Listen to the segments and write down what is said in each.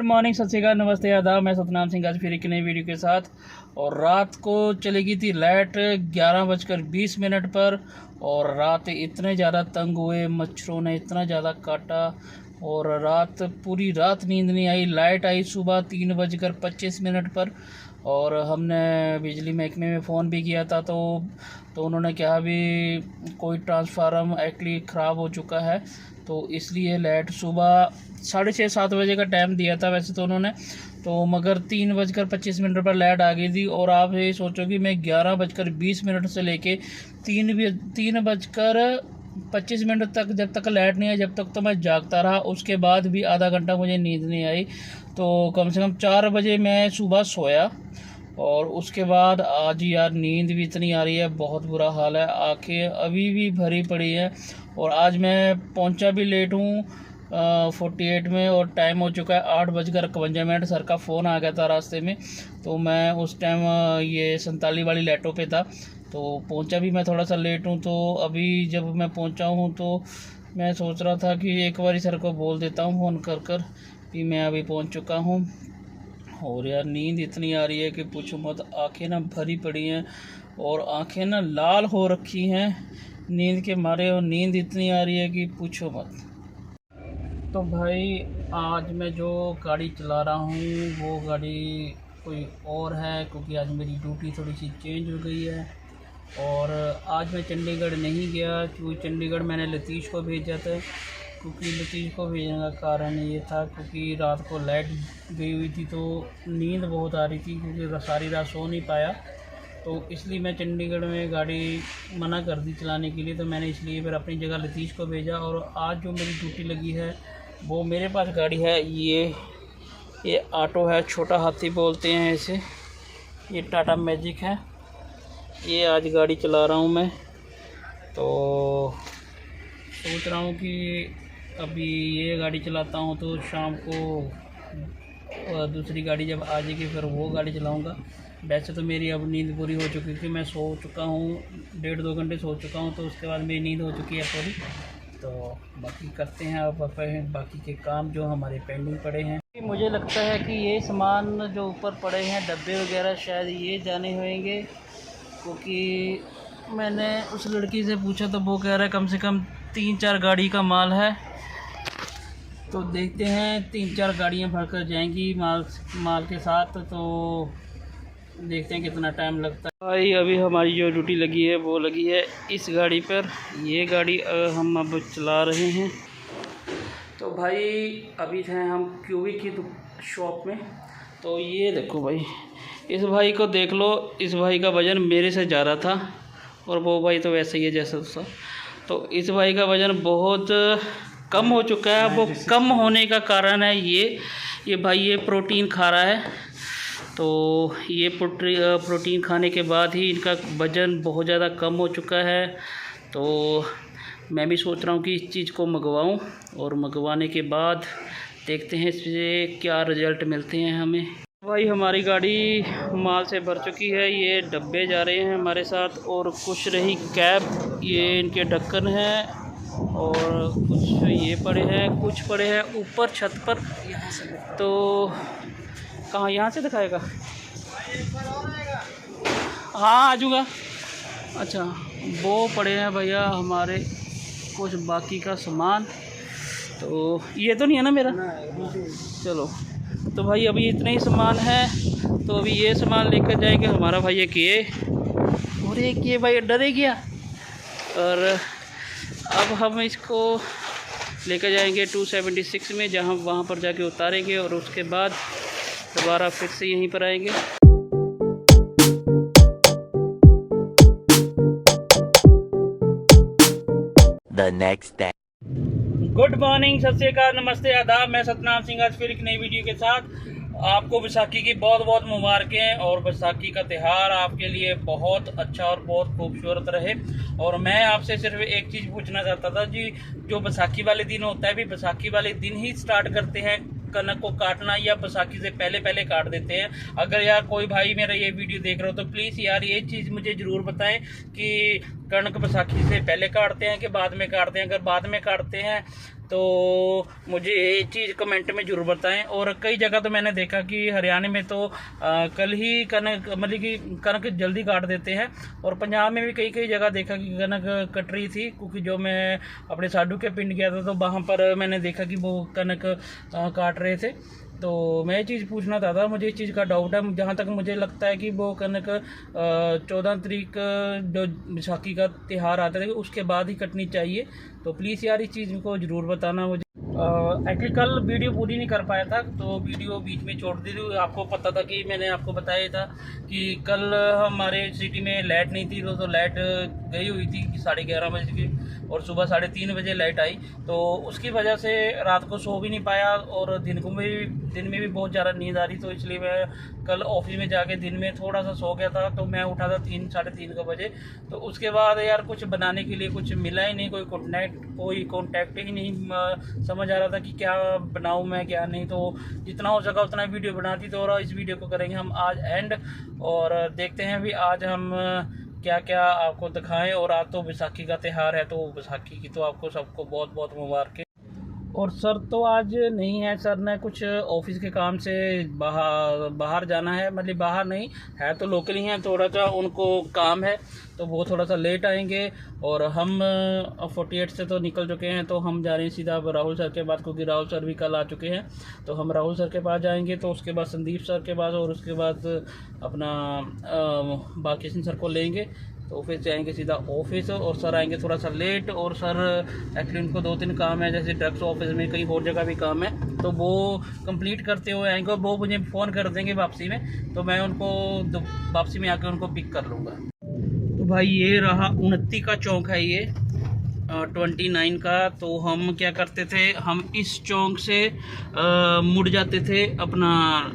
Good morning, सत श्री अकाल, नमस्ते, आदाब। मैं सतनाम सिंह आज फिर एक नई वीडियो के साथ। और रात को चलेगी थी लाइट 11:20 पर। और रात इतने ज़्यादा तंग हुए, मच्छरों ने इतना ज़्यादा काटा और रात पूरी रात नींद नहीं आई। लाइट आई सुबह 3:25 पर और हमने बिजली महकमे में फ़ोन भी किया था तो उन्होंने कहा भी कोई ट्रांसफार्मर एक्चुअली ख़राब हो चुका है, तो इसलिए लाइट सुबह 6:30-7 बजे का टाइम दिया था वैसे तो उन्होंने, तो मगर 3:25 पर लाइट आ गई थी। और आप ये सोचो कि मैं 11:20 से लेके 3:25 तक जब तक लाइट नहीं आई, जब तक तो मैं जागता रहा। उसके बाद भी आधा घंटा मुझे नींद नहीं आई, तो कम से कम 4 बजे मैं सुबह सोया। और उसके बाद आज यार नींद भी इतनी आ रही है, बहुत बुरा हाल है, आंखें अभी भी भरी पड़ी है। और आज मैं पहुंचा भी लेट हूँ 48 में, और टाइम हो चुका है 8:51। सर का फ़ोन आ गया था रास्ते में, तो मैं उस टाइम ये 47 वाली लाइटों पे था, तो पहुंचा भी मैं थोड़ा सा लेट हूँ। तो अभी जब मैं पहुंचा हूँ तो मैं सोच रहा था कि एक बार सर को बोल देता हूँ फ़ोन कर कि मैं अभी पहुंच चुका हूँ। और यार नींद इतनी आ रही है कि पूछो मत, आंखें ना भरी पड़ी हैं और आंखें ना लाल हो रखी हैं नींद के मारे, और नींद इतनी आ रही है कि पूछो मत। तो भाई आज मैं जो गाड़ी चला रहा हूँ वो गाड़ी कोई और है, क्योंकि आज मेरी ड्यूटी थोड़ी सी चेंज हो गई है। और आज मैं चंडीगढ़ नहीं गया, क्योंकि चंडीगढ़ मैंने लतीश को भेजा था। क्योंकि लतीश को भेजने का कारण ये था क्योंकि रात को लाइट गई हुई थी, तो नींद बहुत आ रही थी, क्योंकि सारी रात सो नहीं पाया, तो इसलिए मैं चंडीगढ़ में गाड़ी मना कर दी चलाने के लिए। तो मैंने इसलिए फिर अपनी जगह लतीश को भेजा। और आज जो मेरी ड्यूटी लगी है वो मेरे पास गाड़ी है, ये ऑटो है, छोटा हाथी बोलते हैं इसे, ये टाटा मैजिक है। ये आज गाड़ी चला रहा हूँ मैं, तो सोच रहा हूँ कि अभी ये गाड़ी चलाता हूँ तो शाम को दूसरी गाड़ी जब आ जाएगी फिर वो गाड़ी चलाऊँगा। वैसे तो मेरी अब नींद पूरी हो चुकी थी, मैं सो चुका हूँ 1.5-2 घंटे सो चुका हूँ, तो उसके बाद मेरी नींद हो चुकी है पूरी। तो बाकी करते हैं अब बाकी के काम जो हमारे पेंडिंग पड़े हैं। मुझे लगता है कि ये सामान जो ऊपर पड़े हैं डब्बे वगैरह शायद ये जाने होंगे, क्योंकि मैंने उस लड़की से पूछा तो वो कह रहा है कम से कम 3-4 गाड़ी का माल है। तो देखते हैं 3-4 गाड़ियाँ भरकर जाएंगी माल के साथ, तो देखते हैं कितना टाइम लगता है। भाई अभी हमारी जो ड्यूटी लगी है वो लगी है इस गाड़ी पर, ये गाड़ी हम अब चला रहे हैं। तो भाई अभी थे हम क्यूबी की शॉप में, तो ये देखो भाई, इस भाई को देख लो, इस भाई का वज़न मेरे से ज़्यादा था और वो भाई तो वैसे ही है जैसा था। तो इस भाई का वज़न बहुत कम हो चुका है। वो कम होने का कारण है ये भाई ये प्रोटीन खा रहा है, तो ये प्रोटीन खाने के बाद ही इनका वज़न बहुत ज़्यादा कम हो चुका है। तो मैं भी सोच रहा हूँ कि इस चीज़ को मंगवाऊँ, और मंगवाने के बाद देखते हैं इससे क्या रिज़ल्ट मिलते हैं हमें। भाई हमारी गाड़ी माल से भर चुकी है, ये डब्बे जा रहे हैं हमारे साथ, और कुछ रही कैप, ये इनके ढक्कन हैं, और कुछ ये पड़े हैं, कुछ पड़े हैं ऊपर छत पर। तो कहाँ, यहाँ से दिखाएगा? हाँ आ जाऊँगा। अच्छा वो पड़े हैं भैया हमारे कुछ बाकी का सामान, तो ये तो नहीं है ना मेरा? चलो तो भाई अभी इतने ही सामान है, तो अभी ये सामान लेकर जाएंगे। हमारा भाई एक ये, और एक ये भाई डरे गया, और अब हम इसको लेकर जाएंगे 276 में, जहाँ वहाँ पर जाके उतारेंगे और उसके बाद दोबारा फिर से यहीं पर आएंगे। The next day. Good morning, सत श्री अकाल, नमस्ते, आदाब। मैं सतनाम सिंह आज फिर एक नई वीडियो के साथ। आपको बैसाखी की बहुत बहुत मुबारकें, और बैसाखी का त्यौहार आपके लिए बहुत अच्छा और बहुत खूबसूरत रहे। और मैं आपसे सिर्फ एक चीज़ पूछना चाहता था जी, जो बैसाखी वाले दिन होता है, भी बैसाखी वाले दिन ही स्टार्ट करते हैं कनक को काटना, या बैसाखी से पहले काट देते हैं? अगर यार कोई भाई मेरा ये वीडियो देख रहे हो तो प्लीज़ यार ये चीज़ मुझे ज़रूर बताएं कि कनक बैसाखी से पहले काटते हैं कि बाद में काटते हैं। अगर बाद में काटते हैं तो मुझे ये चीज़ कमेंट में ज़रूर बताएं। और कई जगह तो मैंने देखा कि हरियाणा में तो कल ही कनक मतलब कि कनक जल्दी काट देते हैं, और पंजाब में भी कई कई जगह देखा कि कनक कट रही थी। क्योंकि जो मैं अपने साधु के पिंड गया था तो वहाँ पर मैंने देखा कि वो कनक काट रहे थे। तो मैं ये चीज़ पूछना चाहता, मुझे इस चीज़ का डाउट है। जहाँ तक मुझे लगता है कि वो कनक 14 तारीख जो बैसाखी का त्यौहार आता है उसके बाद ही कटनी चाहिए। तो प्लीज़ यार इस चीज़ को ज़रूर बताना मुझे। एक्चुअली कल वीडियो पूरी नहीं कर पाया था तो वीडियो बीच में छोड़ दी थी। आपको पता था कि मैंने आपको बताया था कि कल हमारे सिटी में लाइट नहीं थी, तो लाइट गई हुई थी 11:30 बजे की, और सुबह 3:30 बजे लाइट आई। तो उसकी वजह से रात को सो भी नहीं पाया, और दिन में भी बहुत ज़्यादा नींद आ रही। तो इसलिए मैं कल ऑफिस में जाके दिन में थोड़ा सा सो गया था। तो मैं उठा था 3-3:30 बजे। तो उसके बाद यार कुछ बनाने के लिए कुछ मिला ही नहीं, कोई कॉन्टैक्ट ही नहीं समझ आ रहा था कि क्या बनाऊं मैं क्या नहीं। तो जितना हो सका उतना वीडियो बनाती। तो और इस वीडियो को करेंगे हम आज एंड, और देखते हैं भी आज हम क्या क्या आपको दिखाएं। और आज तो बैसाखी का त्यौहार है, तो बैसाखी की तो आपको सबको बहुत बहुत मुबारक। और सर तो आज नहीं है, सर ने कुछ ऑफिस के काम से बाहर जाना है, मतलब बाहर नहीं है तो लोकल ही हैं, थोड़ा सा उनको काम है तो वो थोड़ा सा लेट आएंगे। और हम 48 से तो निकल चुके हैं, तो हम जा रहे हैं सीधा अब राहुल सर के पास, क्योंकि राहुल सर भी कल आ चुके हैं। तो हम राहुल सर के पास जाएंगे, तो उसके बाद संदीप सर के पास, और उसके बाद अपना बालकृष्ण सर को लेंगे। तो फिर जाएंगे सीधा ऑफिस, और सर आएंगे थोड़ा सा लेट। और सर एक्चुअली उनको 2-3 काम है, जैसे ड्रग्स ऑफिस में कहीं और जगह भी काम है, तो वो कंप्लीट करते हुए आएंगे। वो मुझे फ़ोन कर देंगे वापसी में, तो मैं उनको वापसी में आकर उनको पिक कर लूँगा। तो भाई ये रहा 29 का चौक है, ये 29 का। तो हम क्या करते थे, हम इस चौक से मुड़ जाते थे अपना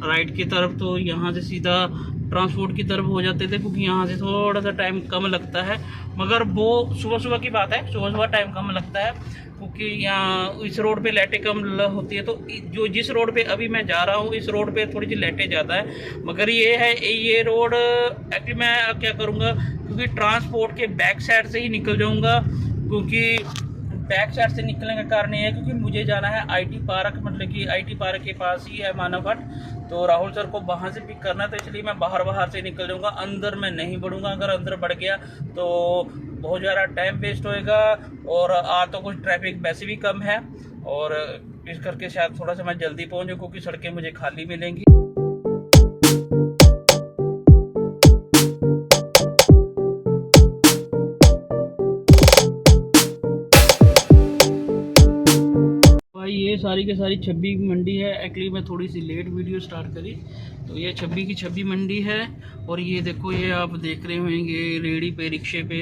राइट की तरफ। तो यहाँ से सीधा ट्रांसपोर्ट की तरफ हो जाते थे, क्योंकि यहाँ से थोड़ा सा टाइम कम लगता है। मगर वो सुबह की बात है, सुबह टाइम कम लगता है, क्योंकि यहाँ इस रोड पे लाइटें कम होती है। तो जिस रोड पे अभी मैं जा रहा हूँ, इस रोड पे थोड़ी सी लाइटें ज़्यादा है। मगर ये रोड एक्चुअली मैं क्या करूँगा, क्योंकि ट्रांसपोर्ट के बैक साइड से ही निकल जाऊँगा। क्योंकि बैक साइड से निकलने का कारण ये है क्योंकि मुझे जाना है IT पार्क, मतलब कि IT पार्क के पास ही है मानवघाट। तो राहुल सर को वहाँ से पिक करना, तो इसलिए मैं बाहर से निकल जाऊँगा, अंदर मैं नहीं बढ़ूँगा। अगर अंदर बढ़ गया तो बहुत ज़्यादा टाइम वेस्ट होएगा, और आज तो कुछ ट्रैफिक वैसे भी कम है, और इस करके शायद थोड़ा सा मैं जल्दी पहुँचूँ, क्योंकि सड़कें मुझे खाली मिलेंगी। ये सारी के सारी 26 की मंडी है। एक्चुअली मैं थोड़ी सी लेट वीडियो स्टार्ट करी, तो ये 26 की 26 मंडी है। और ये देखो, ये आप देख रहे होंगे रेडी पे, रिक्शे पे,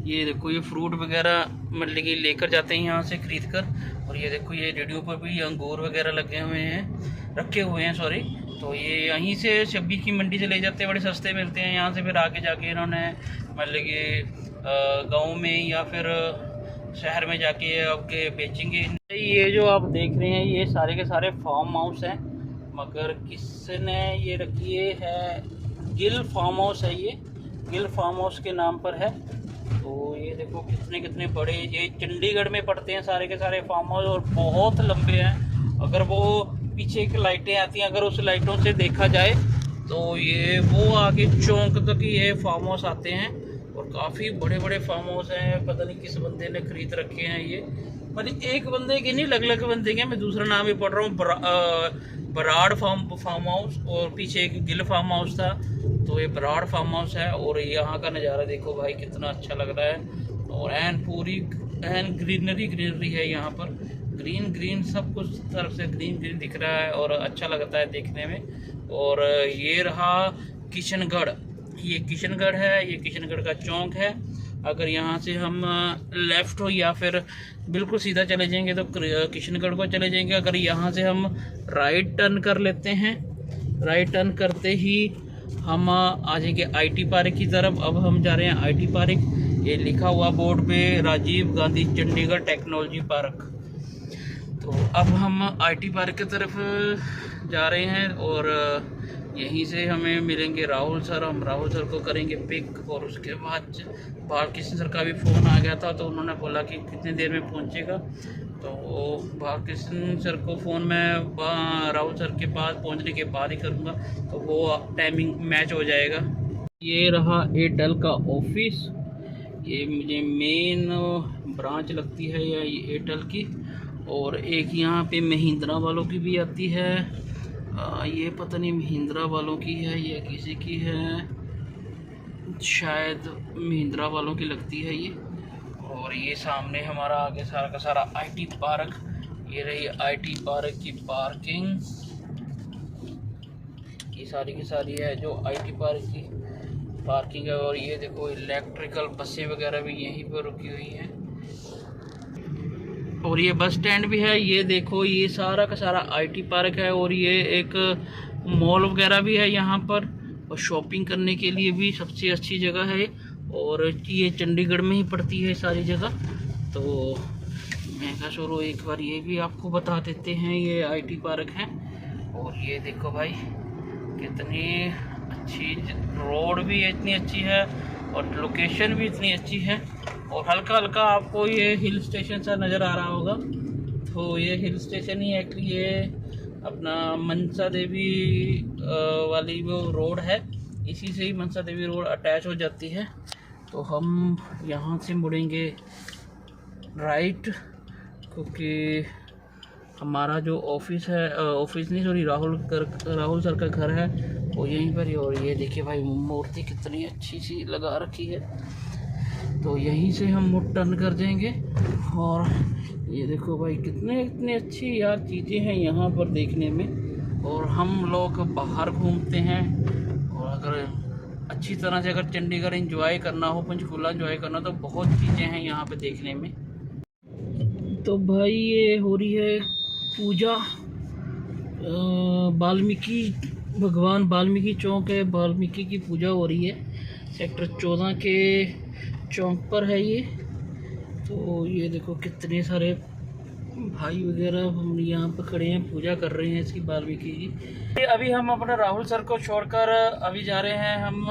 ये देखो ये फ्रूट वगैरह मतलब कि लेकर जाते हैं यहाँ से खरीद कर। और ये देखो ये रेडियो पर भी अंगूर वगैरह रखे हुए हैं सॉरी। तो ये यहीं से 26 की मंडी से ले जाते हैं, बड़े सस्ते मिलते हैं। यहाँ से फिर आगे जाके इन्होंने मतलब कि गाँव में या फिर शहर में जाके आपके बेचेंगे। ये जो आप देख रहे हैं ये सारे के सारे फार्म हाउस हैं, मगर किसने ये रखी है, गिल फार्म हाउस है, ये गिल फार्म हाउस के नाम पर है। तो ये देखो कितने बड़े, ये चंडीगढ़ में पड़ते हैं सारे के सारे फार्म हाउस, और बहुत लंबे हैं। अगर वो पीछे एक लाइटें आती हैं, अगर उस लाइटों से देखा जाए तो ये वो आगे चौक तक ये फार्म हाउस आते हैं, और काफ़ी बड़े बड़े फार्म हाउस हैं। पता नहीं किस बंदे ने खरीद रखे हैं ये, मतलब एक बंदे के नहीं, अलग बंदे के। मैं दूसरा नाम ही पढ़ रहा हूँ, बराड़ फार्म हाउस, और पीछे एक गिल फार्म हाउस था, तो ये बराड़ फार्म हाउस है। और यहाँ का नज़ारा देखो भाई कितना अच्छा लग रहा है, और पूरी ग्रीनरी है यहाँ पर, ग्रीन सब कुछ तरफ से ग्रीन दिख रहा है, और अच्छा लगता है देखने में। और ये रहा किशनगढ़, ये किशनगढ़ है, ये किशनगढ़ का चौक है। अगर यहाँ से हम लेफ़्ट हो या फिर बिल्कुल सीधा चले जाएंगे तो किशनगढ़ को चले जाएंगे। अगर यहाँ से हम राइट टर्न कर लेते हैं, राइट टर्न करते ही हम आ जाएंगे IT पार्क की तरफ। अब हम जा रहे हैं IT पार्क, ये लिखा हुआ बोर्ड पे राजीव गांधी चंडीगढ़ टेक्नोलॉजी पार्क। तो अब हम IT पार्क की तरफ जा रहे हैं, और यहीं से हमें मिलेंगे राहुल सर। हम राहुल सर को करेंगे पिक, और उसके बाद बालकृष्ण सर का भी फ़ोन आ गया था, तो उन्होंने बोला कि कितनी देर में पहुंचेगा। तो भाग्यशन सर को फ़ोन मैं राहुल सर के पास पहुंचने के बाद ही करूंगा, तो वो टाइमिंग मैच हो जाएगा। ये रहा एयरटेल का ऑफिस, ये मुझे मेन ब्रांच लगती है या ये एयरटेल की, और एक यहाँ पे महिंद्रा वालों की भी आती है। ये पता नहीं महिंद्रा वालों की है या किसी की है, शायद महिंद्रा वालों की लगती है ये। और ये सामने हमारा आगे सारा का सारा आईटी पार्क, ये रही आईटी पार्क की पार्किंग, ये सारी की सारी है जो आईटी पार्क की पार्किंग है। और ये देखो इलेक्ट्रिकल बसें वगैरह भी यहीं पर रुकी हुई हैं, और ये बस स्टैंड भी है। ये देखो ये सारा का सारा आईटी पार्क है, और ये एक मॉल वगैरह भी है यहाँ पर, और शॉपिंग करने के लिए भी सबसे अच्छी जगह है। और ये चंडीगढ़ में ही पड़ती है सारी जगह। तो मैं कहा चलो एक बार ये भी आपको बता देते हैं, ये आईटी पार्क है। और ये देखो भाई कितनी अच्छी रोड भी इतनी अच्छी है, और लोकेशन भी इतनी अच्छी है, और हल्का हल्का आपको ये हिल स्टेशन सा नज़र आ रहा होगा। तो ये हिल स्टेशन ही एक्चुअली ये अपना मनसा देवी वाली वो रोड है, इसी से ही मनसा देवी रोड अटैच हो जाती है। तो हम यहाँ से मुड़ेंगे राइट, क्योंकि हमारा जो ऑफिस है, ऑफिस नहीं सॉरी राहुल सर का घर है वो यहीं पर ही। और ये देखिए भाई मूर्ति कितनी अच्छी सी लगा रखी है, तो यहीं से हम मुड़ टर्न कर देंगे। और ये देखो भाई इतनी अच्छी यार चीज़ें हैं यहाँ पर देखने में। और हम लोग बाहर घूमते हैं, और अगर अच्छी तरह से अगर चंडीगढ़ एंजॉय करना हो, पंचकूला एंजॉय करना, तो बहुत चीज़ें हैं यहाँ पे देखने में। तो भाई ये हो रही है पूजा, वाल्मीकि भगवान वाल्मीकि चौक है, वाल्मीकि की पूजा हो रही है, सेक्टर 14 के चौक पर है ये। तो ये देखो कितने सारे भाई वगैरह हम यहाँ पर खड़े हैं, पूजा कर रहे हैं इसकी वाल्मीकि की। अभी हम अपना राहुल सर को छोड़कर अभी जा रहे हैं हम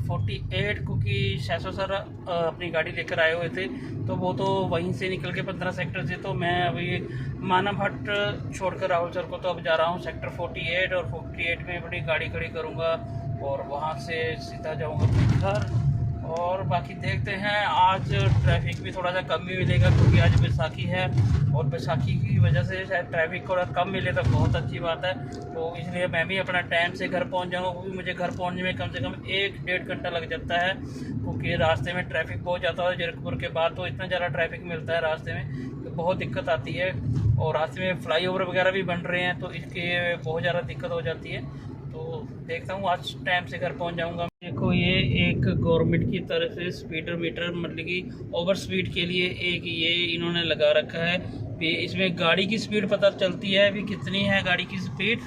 48, क्योंकि सैसो सर अपनी गाड़ी लेकर आए हुए थे, तो वो तो वहीं से निकल के 15 सेक्टर से। तो मैं अभी मानव हट छोड़कर राहुल सर को तो अब जा रहा हूँ सेक्टर 48, और 48 में अपनी गाड़ी खड़ी करूँगा और वहाँ से सीधा जाऊँगा अपने घर। और बाकी देखते हैं, आज ट्रैफिक भी थोड़ा सा कम भी मिलेगा, क्योंकि आज बैसाखी है, और बैसाखी की वजह से शायद ट्रैफिक थोड़ा कम मिले तो बहुत अच्छी बात है। तो इसलिए मैं भी अपना टाइम से घर पहुंच जाऊंगा, क्योंकि मुझे घर पहुंचने में कम से कम 1-1.5 घंटा लग जाता है, क्योंकि रास्ते में ट्रैफिक बहुत ज़्यादा है। जीरकपुर के बाद तो इतना ज़्यादा ट्रैफिक मिलता है रास्ते में, तो बहुत दिक्कत आती है। और रास्ते में फ्लाईओवर वगैरह भी बन रहे हैं, तो इसके बहुत ज़्यादा दिक्कत हो जाती है। तो देखता हूँ आज टाइम से घर पहुँच जाऊँगा। देखो ये एक गवर्नमेंट की तरफ से स्पीडर मीटर, मतलब कि ओवर स्पीड के लिए एक ये इन्होंने लगा रखा है। इसमें गाड़ी की स्पीड पता चलती है अभी कितनी है गाड़ी की स्पीड।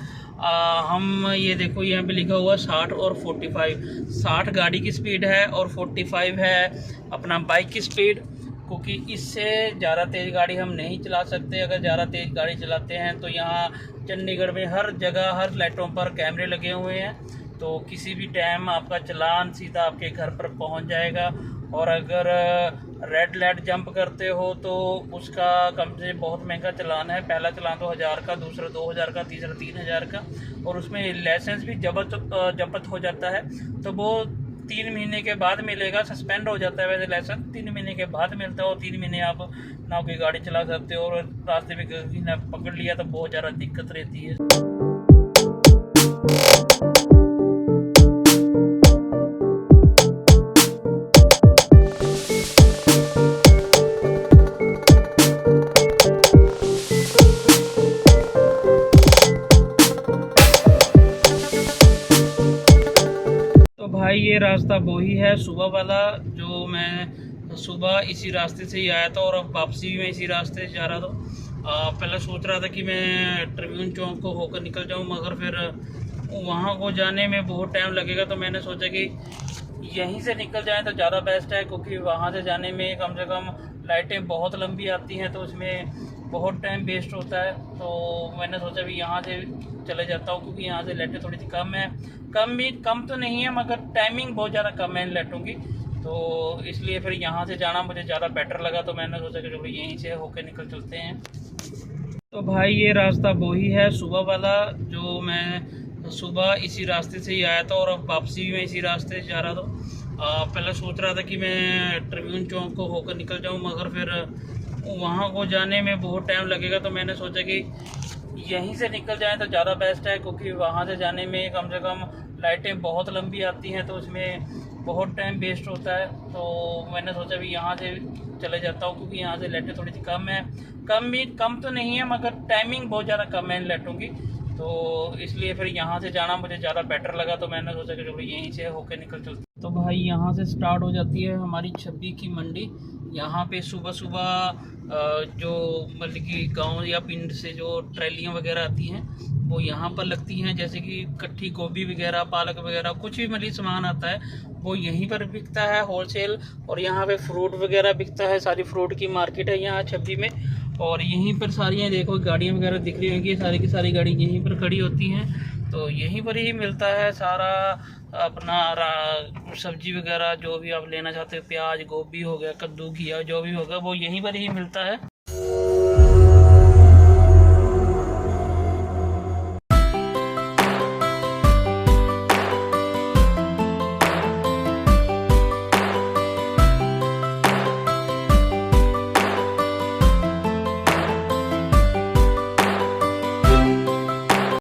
हम ये देखो यहाँ पे लिखा हुआ 60 और 45। 60 गाड़ी की स्पीड है और 45 है अपना बाइक की स्पीड, क्योंकि इससे ज़्यादा तेज़ गाड़ी हम नहीं चला सकते। अगर ज़्यादा तेज़ गाड़ी चलाते हैं तो यहाँ चंडीगढ़ में हर जगह हर लाइटों पर कैमरे लगे हुए हैं, तो किसी भी टाइम आपका चालान सीधा आपके घर पर पहुंच जाएगा। और अगर रेड लाइट जंप करते हो तो उसका कम से बहुत महंगा चालान है। पहला चालान तो 1000 का, दूसरा 2000 का, तीसरा 3000 का, और उसमें लाइसेंस भी जब्त हो जाता है। तो वो 3 महीने के बाद मिलेगा, सस्पेंड हो जाता है वैसे लाइसेंस, 3 महीने के बाद मिलता है। और 3 महीने आप ना कोई गाड़ी चला सकते हो, और रास्ते में किसी ने पकड़ लिया तो बहुत ज़्यादा दिक्कत रहती है। भाई ये रास्ता वही है सुबह वाला, जो मैं सुबह इसी रास्ते से ही आया था, और अब वापसी भी मैं इसी रास्ते से जा रहा था। पहले सोच रहा था कि मैं ट्रिब्यून चौक को होकर निकल जाऊं, मगर फिर वहां को जाने में बहुत टाइम लगेगा, तो मैंने सोचा कि यहीं से निकल जाएं तो ज़्यादा बेस्ट है, क्योंकि वहां से जाने में कम से कम लाइटें बहुत लंबी आती हैं, तो उसमें बहुत टाइम वेस्ट होता है। तो मैंने सोचा भी यहाँ से चले जाता हूँ, क्योंकि यहाँ से लाइटें थोड़ी सी कम है, कम तो नहीं है, मगर टाइमिंग बहुत ज़्यादा कम है इन लाइटों की। तो इसलिए फिर यहाँ से जाना मुझे ज़्यादा बेटर लगा, तो मैंने सोचा कि चलो यहीं से होके निकल चलते हैं। तो भाई ये रास्ता वही है सुबह वाला, जो मैं सुबह इसी रास्ते से ही आया था और अब वापसी भी मैं इसी रास्ते से जा रहा था। पहले सोच रहा था कि मैं ट्रिब्यून चौक को होकर निकल जाऊं, मगर फिर वहां को जाने में बहुत टाइम लगेगा, तो मैंने सोचा कि यहीं से निकल जाएं तो ज़्यादा बेस्ट है, क्योंकि वहां से जाने में कम से कम लाइटें बहुत लंबी आती हैं, तो उसमें बहुत टाइम वेस्ट होता है। तो मैंने सोचा भी यहाँ से चले जाता हूँ, क्योंकि यहाँ से लाइटें थोड़ी सी कम है, कम तो नहीं है, मगर टाइमिंग बहुत ज़्यादा कम है इन लाइटों की। तो इसलिए फिर यहाँ से जाना मुझे ज़्यादा बेटर लगा, तो मैंने सोचा कि चलो यहीं से होके निकल चलते। तो भाई यहाँ से स्टार्ट हो जाती है हमारी छब्बी की मंडी। यहाँ पे सुबह सुबह जो मतलब कि गांव या पिंड से जो ट्रैलियाँ वगैरह आती हैं वो यहाँ पर लगती हैं, जैसे कि कट्ठी गोभी वगैरह, पालक वगैरह, कुछ भी मतलब सामान आता है वो यहीं पर बिकता है होलसेल। और यहाँ पे फ्रूट वगैरह बिकता है, सारी फ्रूट की मार्केट है यहाँ छब्बी में। और यहीं पर सारी देखो गाड़ियाँ वगैरह दिख रही होंगी, सारी की सारी गाड़ी यहीं पर खड़ी होती हैं, तो यहीं पर ही मिलता है सारा अपना सब्जी वगैरह जो भी आप लेना चाहते हो, प्याज, गोभी हो गया, कद्दू, घिया, जो भी होगा वो यहीं पर ही मिलता है।